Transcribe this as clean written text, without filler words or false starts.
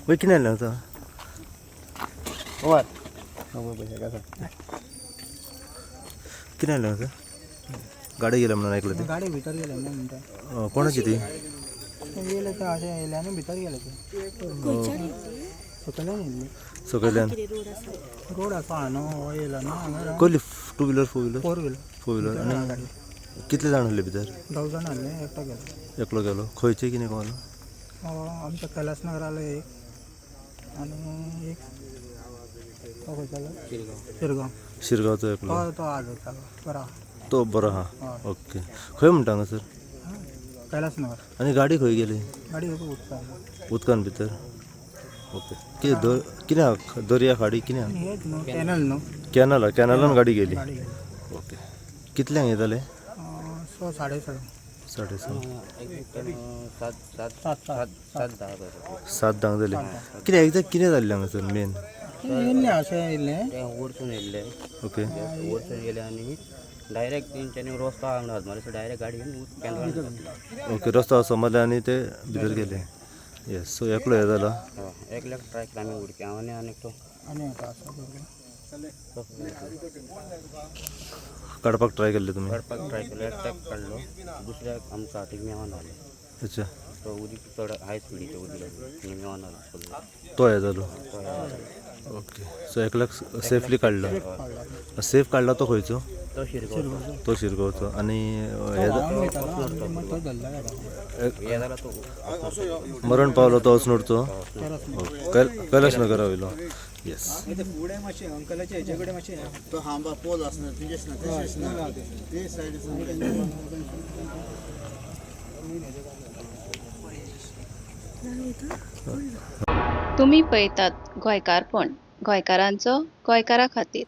वय कितें जालें आतां कितें जालें आतां गाडी गेल्या म्हणून ऐकलं ते गाडी भितर गेले ना म्हणटा कोणाची ती गेले तर अशें येयले आनी भितर गेले ते सकयल्यान येयल्ले सकयल्यान रोड आसा हांगा हो येयला न्हू हांगा कसली 2 wheeler 4 wheeler four wheeler 4 wheeler आनी गाडी कितले जाण आसले भितर 10 जाण आसले एकटो गेलो एकलो गेलो खंयचे कितें कळना आमच्या कैलास नगराला एक आनी एक तो खंयच्यालो शिरगांव शिरगांवचो एकलो तो आज वयतालो बरा तो बरो आहा ओके खंय म्हणटा हांगासर कैलास नगर आनी गाडी खंय गेली गाडी उदका उदकान भितर ओके कितें दर्या खाडी कितें हेच न्हू कॅनल न्हू कॅनलान गाडी गेली गाडी गेली ओके कितल्यांक येताले 6 6:30 7 धांक जाली कितें एक्झॅक्ट कितें जाल्लें हांगासर मेन येयल्ले अशें येयल्ले वरसून येयल्ले ओके वरसून गेले आनी डायरेक्ट तेंच्यांनी रस्तो हांगा मारले डायरेक्ट गाडी घेवन कॅनलान ओके रस्तो समजले आनी ते भितर गेले येस सो एकलो हे जाला एकल्याक ट्राय केला आमी उडकी हांव आनी तो आनी आतां आसा काडपाक ट्राय केल्ले तुमी काडपाक ट्राय केलो एकट्याक काडलो दुसऱ्याक आमकां हातीक मेवान आले अच्छा तो उदीक चड हाय स्पिडीचे उदीक आनी मेवान आलो तो हे जालो ओके सो एकल्याक सेफली काडलो सेफ काडला तो खंयचो तो शिरगांव तो शिरगांवचो आनी तो धरला गाडी हे जालो तो मरण पावलो तो अस्नोडचो कैलास नगरा वयलो येस फुडें मातशें अंकलाचे हेजे कडेन मातशें तो हांबा पोल आसना तेजेच ना तेजेच ना ते सायडीन तुम्ही पळयतात गोंयकारपण गोंयकारांचो गोंयकारा खातीर.